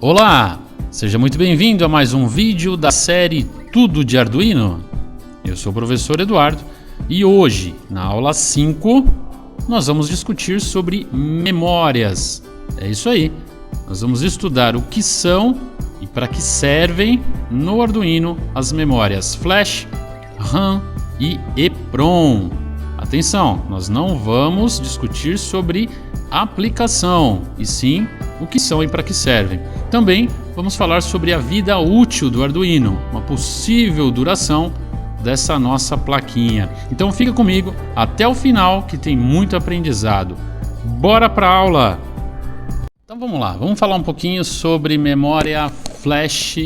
Olá, seja muito bem-vindo a mais um vídeo da série Tudo de Arduino. Eu sou o professor Eduardo e hoje, na aula 5, nós vamos discutir sobre memórias. É isso aí, nós vamos estudar o que são e para que servem no Arduino as memórias Flash, RAM e EEPROM. Atenção, nós não vamos discutir sobre aplicação, e sim o que são e para que servem. Também vamos falar sobre a vida útil do Arduino, uma possível duração dessa nossa plaquinha. Então fica comigo até o final que tem muito aprendizado. Bora para a aula! Então vamos lá, vamos falar um pouquinho sobre memória Flash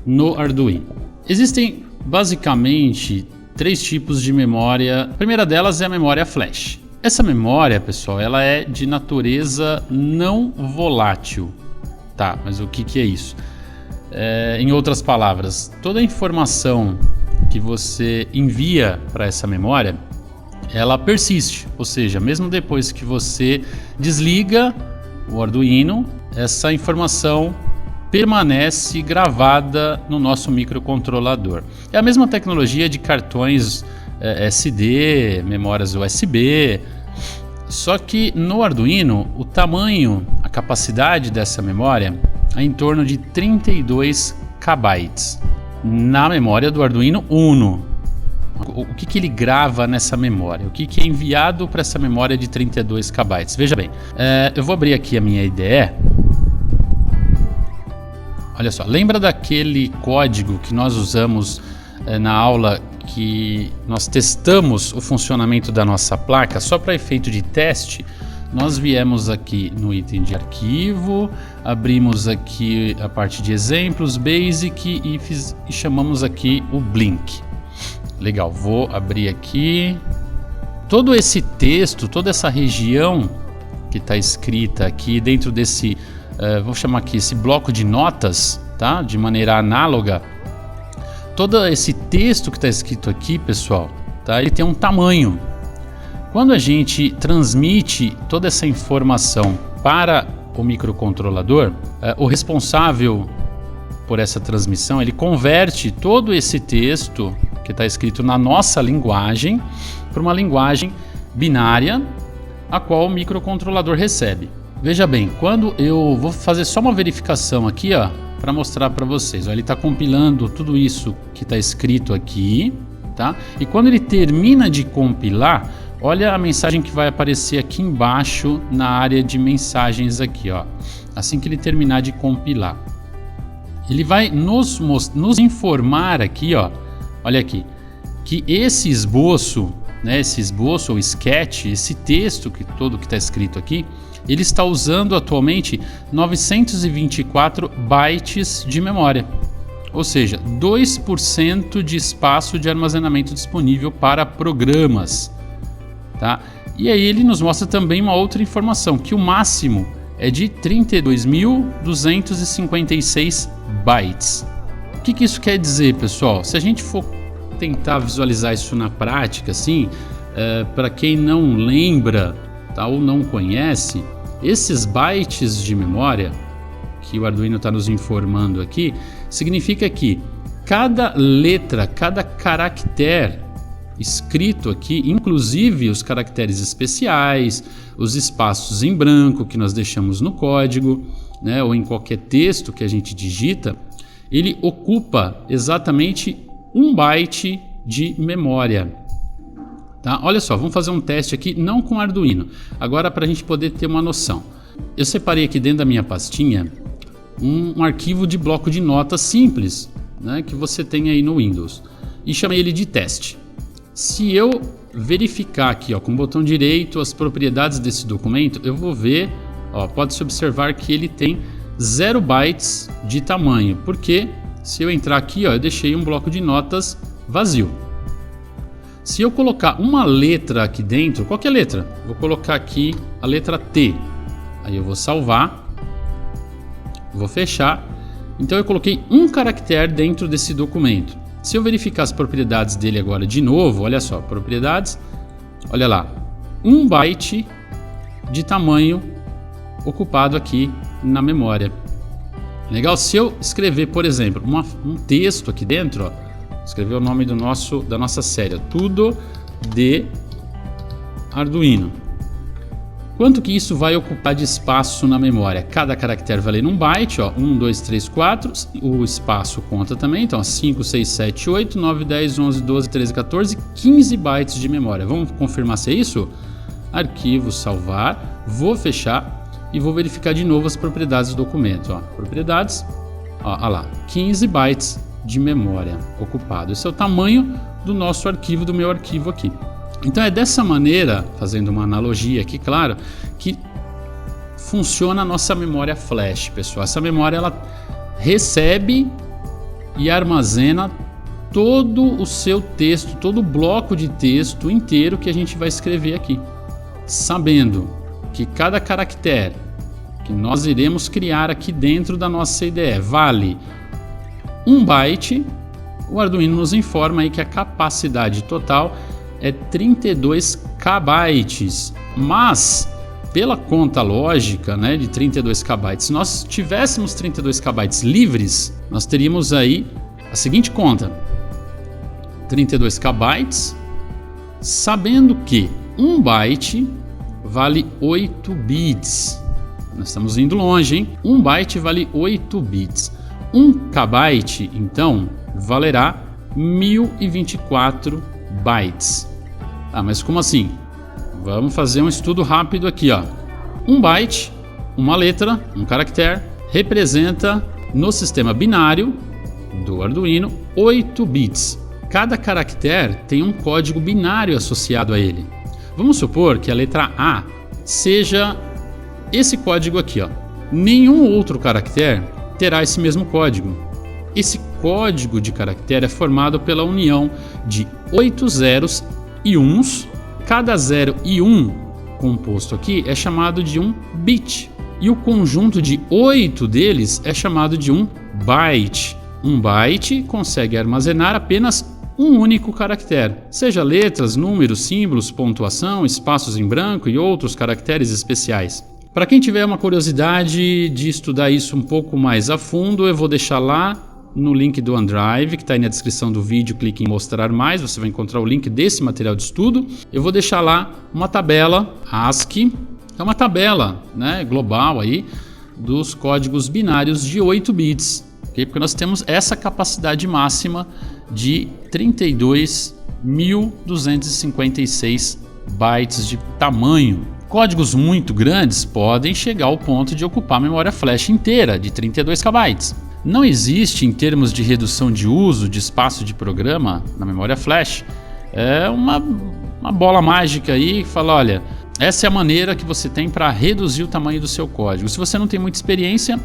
no Arduino. Existem basicamente 3 tipos de memória. A primeira delas é a memória Flash. Essa memória, pessoal, ela é de natureza não volátil. Tá, mas o que é isso? Em outras palavras, toda a informação que você envia para essa memória, ela persiste. Ou seja, mesmo depois que você desliga o Arduino, essa informação permanece gravada no nosso microcontrolador. É a mesma tecnologia de cartões SD, memórias USB, só que no Arduino o tamanho, a capacidade dessa memória é em torno de 32 KB na memória do Arduino Uno. O que ele grava nessa memória? O que é enviado para essa memória de 32 KB? Veja bem, eu vou abrir aqui a minha IDE. Olha só, lembra daquele código que nós usamos na aula que nós testamos o funcionamento da nossa placa? Só para efeito de teste, nós viemos aqui no item de arquivo, abrimos aqui a parte de exemplos, Basic e chamamos aqui o Blink. Legal, vou abrir aqui. Todo esse texto, toda essa região que está escrita aqui dentro desse, vou chamar aqui esse bloco de notas, tá? De maneira análoga. Todo esse texto que está escrito aqui, pessoal, tá? Ele tem um tamanho. Quando a gente transmite toda essa informação para o microcontrolador, o responsável por essa transmissão, ele converte todo esse texto que está escrito na nossa linguagem para uma linguagem binária, a qual o microcontrolador recebe. Veja bem, quando eu vou fazer só uma verificação aqui, ó, para mostrar para vocês, ó, ele está compilando tudo isso que está escrito aqui, tá? E quando ele termina de compilar, olha a mensagem que vai aparecer aqui embaixo na área de mensagens aqui, ó. Assim que ele terminar de compilar, ele vai nos informar aqui, ó. Olha aqui, que esse esboço, né, esse esboço ou sketch, esse texto que todo que está escrito aqui, ele está usando atualmente 924 bytes de memória, ou seja, 2% de espaço de armazenamento disponível para programas, tá? E aí ele nos mostra também uma outra informação, que o máximo é de 32.256 bytes. O que isso quer dizer, pessoal? Se a gente for tentar visualizar isso na prática, assim, para quem não lembra, tá, ou não conhece, esses bytes de memória que o Arduino está nos informando aqui, significa que cada letra, cada caractere escrito aqui, inclusive os caracteres especiais, os espaços em branco que nós deixamos no código, né, ou em qualquer texto que a gente digita, ele ocupa exatamente 1 byte de memória. Tá? Olha só, vamos fazer um teste aqui, não com Arduino, agora para a gente poder ter uma noção. Eu separei aqui dentro da minha pastinha um arquivo de bloco de notas simples, né, que você tem aí no Windows, e chamei ele de teste. Se eu verificar aqui, ó, com o botão direito as propriedades desse documento, eu vou ver, ó, pode-se observar que ele tem 0 bytes de tamanho, porque se eu entrar aqui, ó, eu deixei um bloco de notas vazio. Se eu colocar uma letra aqui dentro, qualquer letra, vou colocar aqui a letra T, aí eu vou salvar, vou fechar. Então eu coloquei um caractere dentro desse documento. Se eu verificar as propriedades dele agora de novo, olha só, propriedades, olha lá, 1 byte de tamanho ocupado aqui na memória. Legal? Se eu escrever, por exemplo, um texto aqui dentro, ó, escrever o nome da nossa série, tudo de Arduino. Quanto que isso vai ocupar de espaço na memória? Cada caractere vai ler num byte, ó, 1, 2, 3, 4, o espaço conta também, então 5, 6, 7, 8, 9, 10, 11, 12, 13, 14, 15 bytes de memória. Vamos confirmar se é isso? Arquivo, salvar, vou fechar e vou verificar de novo as propriedades do documento. Ó. Propriedades, ó lá, 15 bytes de memória ocupado. Esse é o tamanho do nosso arquivo, do meu arquivo aqui. Então é dessa maneira, fazendo uma analogia aqui, claro, que funciona a nossa memória flash, pessoal. Essa memória ela recebe e armazena todo o seu texto, todo o bloco de texto inteiro que a gente vai escrever aqui, sabendo que cada caractere que nós iremos criar aqui dentro da nossa IDE vale 1 byte. O Arduino nos informa aí que a capacidade total é 32 kbytes, mas pela conta lógica, né, de 32 kbytes, se nós tivéssemos 32 kbytes livres, nós teríamos aí a seguinte conta: 32 kbytes, sabendo que 1 byte vale 8 bits. Nós estamos indo longe, hein? 1 byte vale 8 bits. 1 kbyte, então, valerá 1024 bytes. Ah, mas como assim? Vamos fazer um estudo rápido aqui, ó. 1 byte, uma letra, um caractere, representa no sistema binário do Arduino 8 bits. Cada caractere tem um código binário associado a ele. Vamos supor que a letra A seja esse código aqui, ó. Nenhum outro caractere terá esse mesmo código. Esse código de caractere é formado pela união de 8 zeros e 1s. Cada 0 e 1 composto aqui é chamado de um bit. E o conjunto de 8 deles é chamado de um byte. Um byte consegue armazenar apenas um único caractere, seja letras, números, símbolos, pontuação, espaços em branco e outros caracteres especiais. Para quem tiver uma curiosidade de estudar isso um pouco mais a fundo, eu vou deixar lá no link do OneDrive, que está aí na descrição do vídeo. Clique em mostrar mais, você vai encontrar o link desse material de estudo. Eu vou deixar lá uma tabela ASCII, é uma tabela, né, global aí dos códigos binários de 8 bits, okay? Porque nós temos essa capacidade máxima de 32.256 bytes de tamanho. Códigos muito grandes podem chegar ao ponto de ocupar a memória flash inteira de 32 kbytes. Não existe, em termos de redução de uso de espaço de programa na memória flash, uma bola mágica aí que fala, olha, essa é a maneira que você tem para reduzir o tamanho do seu código. Se você não tem muita experiência,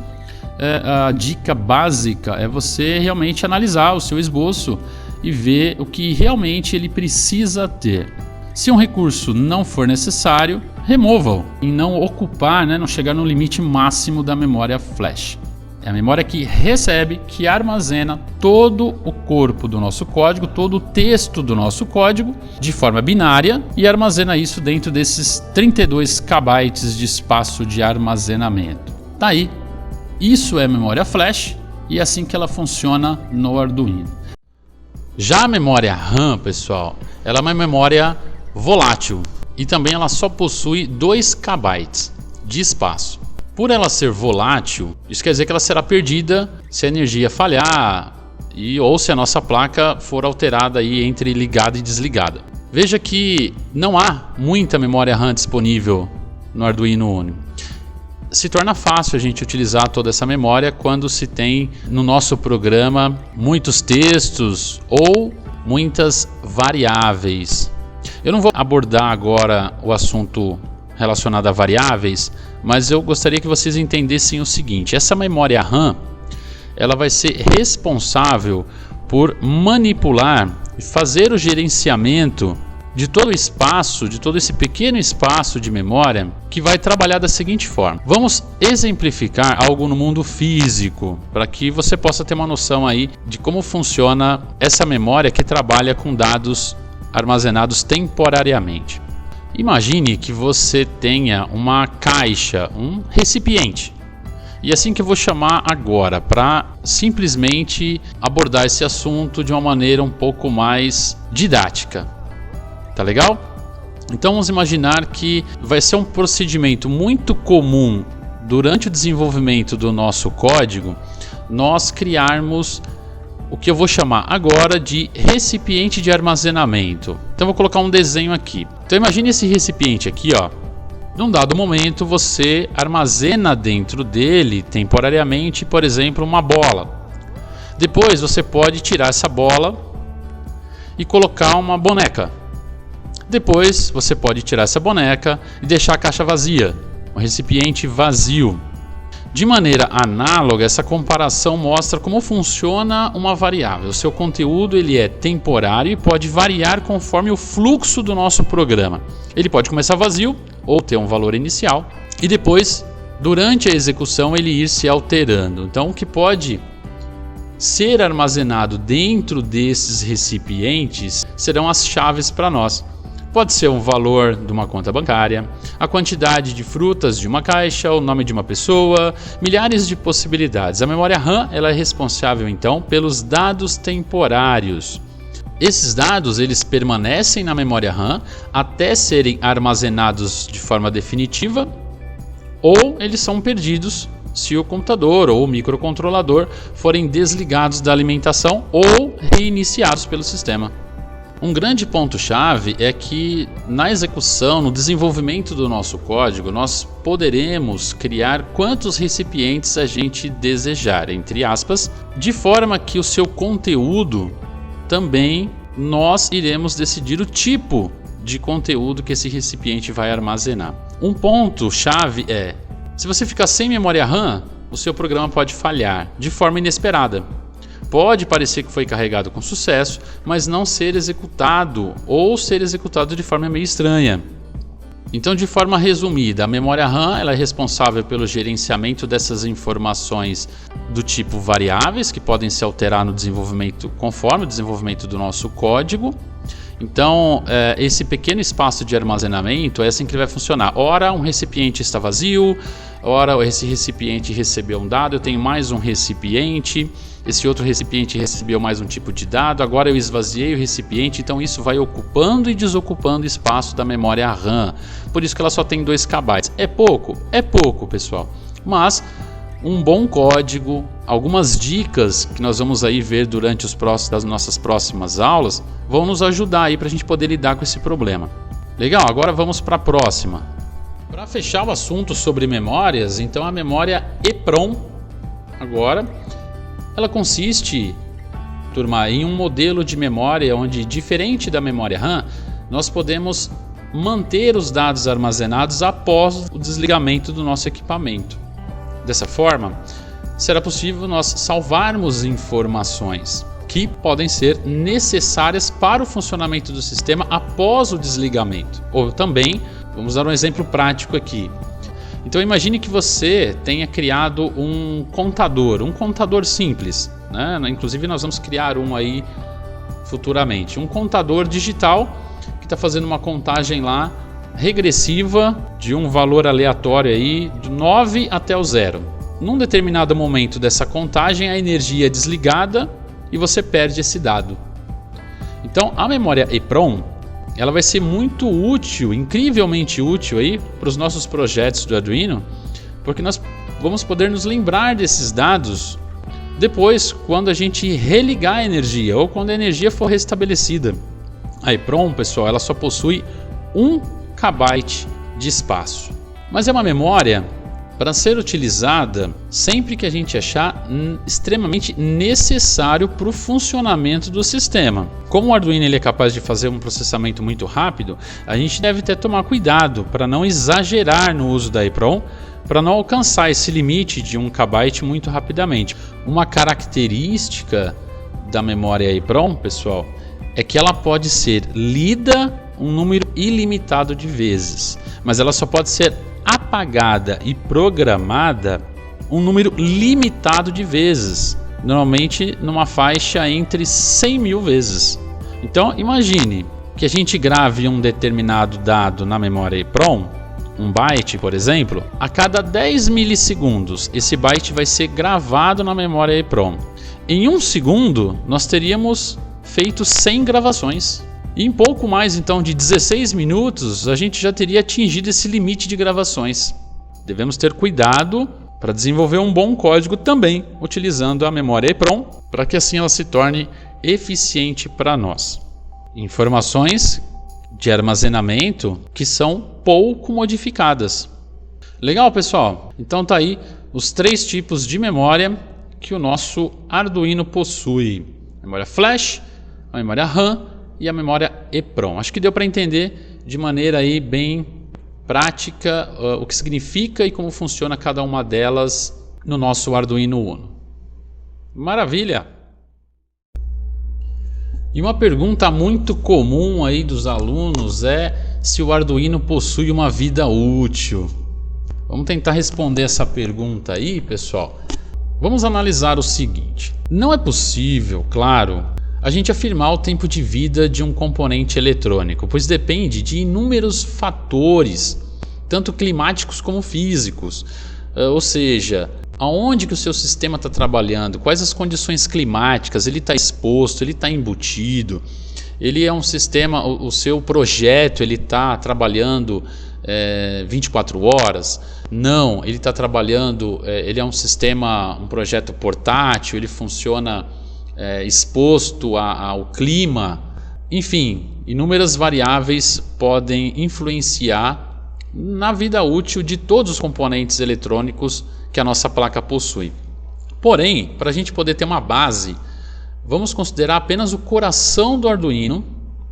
a dica básica é você realmente analisar o seu esboço e ver o que realmente ele precisa ter. Se um recurso não for necessário, remova-o e não ocupar, né, não chegar no limite máximo da memória flash. É a memória que recebe, que armazena todo o corpo do nosso código, todo o texto do nosso código de forma binária e armazena isso dentro desses 32 kbytes de espaço de armazenamento. Tá aí. Isso é memória flash e é assim que ela funciona no Arduino. Já a memória RAM, pessoal, ela é uma memória volátil e também ela só possui 2 kbytes de espaço. Por ela ser volátil, isso quer dizer que ela será perdida se a energia falhar ou se a nossa placa for alterada aí entre ligada e desligada. Veja que não há muita memória RAM disponível no Arduino Uno. Se torna fácil a gente utilizar toda essa memória quando se tem no nosso programa muitos textos ou muitas variáveis. Eu não vou abordar agora o assunto relacionado a variáveis, mas eu gostaria que vocês entendessem o seguinte: essa memória RAM, ela vai ser responsável por manipular e fazer o gerenciamento de todo o espaço, de todo esse pequeno espaço de memória, que vai trabalhar da seguinte forma. Vamos exemplificar algo no mundo físico, para que você possa ter uma noção aí de como funciona essa memória que trabalha com dados armazenados temporariamente. Imagine que você tenha uma caixa, um recipiente, E assim que eu vou chamar agora para simplesmente abordar esse assunto de uma maneira um pouco mais didática. Tá legal? Então vamos imaginar que vai ser um procedimento muito comum durante o desenvolvimento do nosso código nós criarmos o que eu vou chamar agora de recipiente de armazenamento. Então vou colocar um desenho aqui. Então imagine esse recipiente aqui, ó. Num dado momento você armazena dentro dele temporariamente, por exemplo, uma bola. Depois você pode tirar essa bola e colocar uma boneca. Depois você pode tirar essa boneca e deixar a caixa vazia, um recipiente vazio. De maneira análoga, essa comparação mostra como funciona uma variável. O seu conteúdo ele é temporário e pode variar conforme o fluxo do nosso programa. Ele pode começar vazio ou ter um valor inicial e depois, durante a execução, ele ir se alterando. Então, o que pode ser armazenado dentro desses recipientes serão as chaves para nós. Pode ser um valor de uma conta bancária, a quantidade de frutas de uma caixa, o nome de uma pessoa, milhares de possibilidades. A memória RAM ela é responsável então pelos dados temporários. Esses dados eles permanecem na memória RAM até serem armazenados de forma definitiva ou eles são perdidos se o computador ou o microcontrolador forem desligados da alimentação ou reiniciados pelo sistema. Um grande ponto-chave é que na execução, no desenvolvimento do nosso código, nós poderemos criar quantos recipientes a gente desejar, entre aspas, de forma que o seu conteúdo também nós iremos decidir o tipo de conteúdo que esse recipiente vai armazenar. Um ponto-chave é, se você ficar sem memória RAM, o seu programa pode falhar de forma inesperada. Pode parecer que foi carregado com sucesso, mas não ser executado ou ser executado de forma meio estranha. Então, de forma resumida, a memória RAM ela é responsável pelo gerenciamento dessas informações do tipo variáveis, que podem se alterar no desenvolvimento conforme o desenvolvimento do nosso código. Então, esse pequeno espaço de armazenamento é assim que ele vai funcionar. Ora, um recipiente está vazio, ora, esse recipiente recebeu um dado, eu tenho mais um recipiente, esse outro recipiente recebeu mais um tipo de dado, agora eu esvaziei o recipiente, então isso vai ocupando e desocupando espaço da memória RAM. Por isso que ela só tem 2 KB. É pouco, pessoal. Mas um bom código, algumas dicas que nós vamos aí ver durante das nossas próximas aulas, vão nos ajudar aí para a gente poder lidar com esse problema. Legal, agora vamos para a próxima. Para fechar o assunto sobre memórias, então a memória EPROM, agora, ela consiste, turma, em um modelo de memória onde, diferente da memória RAM, nós podemos manter os dados armazenados após o desligamento do nosso equipamento. Dessa forma, será possível nós salvarmos informações que podem ser necessárias para o funcionamento do sistema após o desligamento. Ou também, vamos dar um exemplo prático aqui. Então imagine que você tenha criado um contador simples, né? Inclusive nós vamos criar um aí futuramente, um contador digital que está fazendo uma contagem lá regressiva de um valor aleatório aí de 9 até o 0. Num determinado momento dessa contagem a energia é desligada e você perde esse dado. Então a memória EPROM ela vai ser muito útil, incrivelmente útil aí para os nossos projetos do Arduino, porque nós vamos poder nos lembrar desses dados depois quando a gente religar a energia ou quando a energia for restabelecida. A EPROM, pessoal, ela só possui 1 KB de espaço, mas é uma memória para ser utilizada sempre que a gente achar extremamente necessário para o funcionamento do sistema. Como o Arduino ele é capaz de fazer um processamento muito rápido, a gente deve até tomar cuidado para não exagerar no uso da EPROM, para não alcançar esse limite de 1 KB muito rapidamente. Uma característica da memória EPROM, pessoal, é que ela pode ser lida um número ilimitado de vezes, mas ela só pode ser apagada e programada um número limitado de vezes, normalmente numa faixa entre 100 mil vezes. Então imagine que a gente grave um determinado dado na memória EPROM um byte, por exemplo, a cada 10 milissegundos esse byte vai ser gravado na memória EEPROM. Em 1 segundo, nós teríamos feito 100 gravações. E em pouco mais então de 16 minutos, a gente já teria atingido esse limite de gravações. Devemos ter cuidado para desenvolver um bom código também, utilizando a memória EEPROM, para que assim ela se torne eficiente para nós. Informações de armazenamento que são pouco modificadas. Legal, pessoal? Então tá aí os 3 tipos de memória que o nosso Arduino possui: memória flash, a memória RAM e a memória EEPROM. Acho que deu para entender de maneira aí bem prática o que significa e como funciona cada uma delas no nosso Arduino Uno. Maravilha! E uma pergunta muito comum aí dos alunos é se o Arduino possui uma vida útil. Vamos tentar responder essa pergunta aí, pessoal. Vamos analisar o seguinte: não é possível, claro, a gente afirmar o tempo de vida de um componente eletrônico, pois depende de inúmeros fatores, tanto climáticos como físicos. Ou seja, aonde que o seu sistema está trabalhando, quais as condições climáticas, ele está exposto, ele está embutido, ele é um sistema, o seu projeto ele está trabalhando 24 horas? Não, ele está trabalhando, ele é um sistema, um projeto portátil, ele funciona exposto ao clima. Enfim, inúmeras variáveis podem influenciar na vida útil de todos os componentes eletrônicos que a nossa placa possui. Porém, para a gente poder ter uma base, vamos considerar apenas o coração do Arduino,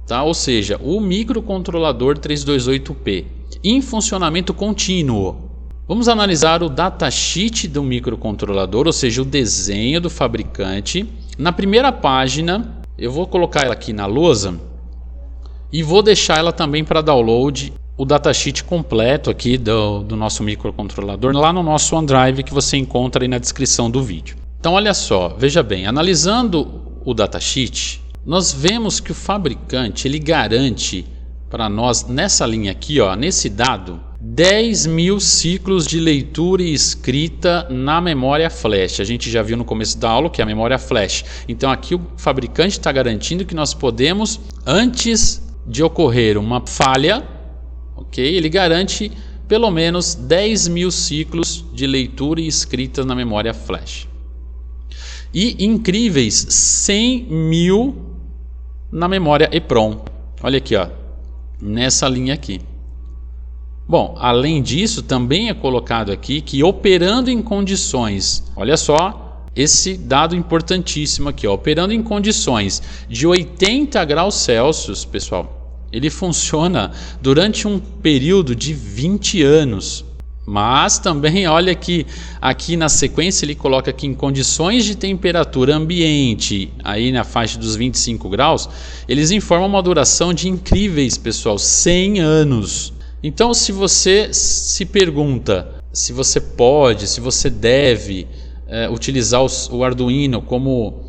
tá? Ou seja, o microcontrolador 328P, em funcionamento contínuo. Vamos analisar o datasheet do microcontrolador, ou seja, o desenho do fabricante. Na primeira página, eu vou colocar ela aqui na lousa e vou deixar ela também para download, o datasheet completo aqui do nosso microcontrolador lá no nosso OneDrive, que você encontra aí na descrição do vídeo. Então olha só, veja bem, analisando o datasheet, nós vemos que o fabricante ele garante para nós nessa linha aqui, ó, nesse dado, 10.000 ciclos de leitura e escrita na memória flash. A gente já viu no começo da aula que é a memória flash. Então aqui o fabricante está garantindo que nós podemos, antes de ocorrer uma falha, ok? Ele garante pelo menos 10.000 ciclos de leitura e escrita na memória flash. E incríveis 100.000 na memória EEPROM. Olha aqui, ó, nessa linha aqui. Bom, além disso, também é colocado aqui que operando em condições, olha só, esse dado importantíssimo aqui, ó, operando em condições de 80 graus Celsius, pessoal, ele funciona durante um período de 20 anos. Mas também olha que aqui na sequência ele coloca aqui em condições de temperatura ambiente, aí na faixa dos 25 graus, eles informam uma duração de incríveis, pessoal, 100 anos. Então se você se pergunta se você pode, se você deve utilizar o Arduino como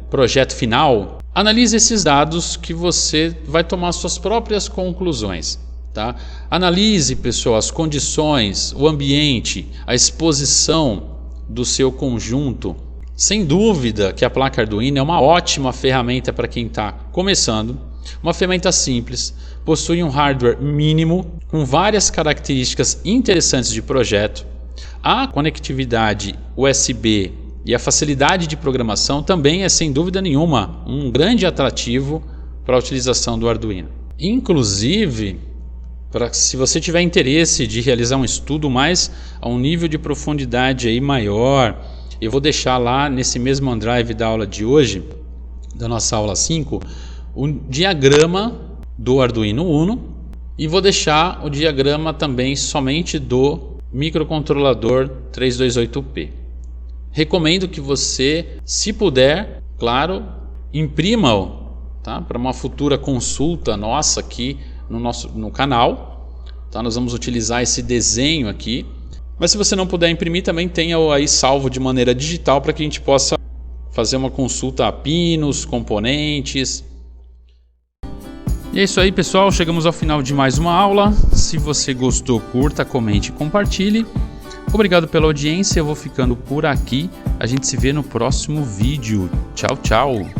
projeto final, analise esses dados que você vai tomar suas próprias conclusões. Tá? Analise, pessoal, as condições, o ambiente, a exposição do seu conjunto. Sem dúvida que a placa Arduino é uma ótima ferramenta para quem está começando, uma ferramenta simples, possui um hardware mínimo, com várias características interessantes de projeto. A conectividade USB e a facilidade de programação também é, sem dúvida nenhuma, um grande atrativo para a utilização do Arduino. Inclusive, se você tiver interesse de realizar um estudo mais a um nível de profundidade aí maior, eu vou deixar lá nesse mesmo OneDrive da aula de hoje, da nossa aula 5, o diagrama do Arduino Uno e vou deixar o diagrama também somente do microcontrolador 328P. Recomendo que você, se puder, claro, imprima-o, tá? Para uma futura consulta nossa aqui no canal, tá? Nós vamos utilizar esse desenho aqui, mas se você não puder imprimir, também tenha aí salvo de maneira digital para que a gente possa fazer uma consulta a pinos, componentes. E é isso aí, pessoal, chegamos ao final de mais uma aula. Se você gostou, curta, comente e compartilhe. Obrigado pela audiência, eu vou ficando por aqui. A gente se vê no próximo vídeo. Tchau, tchau!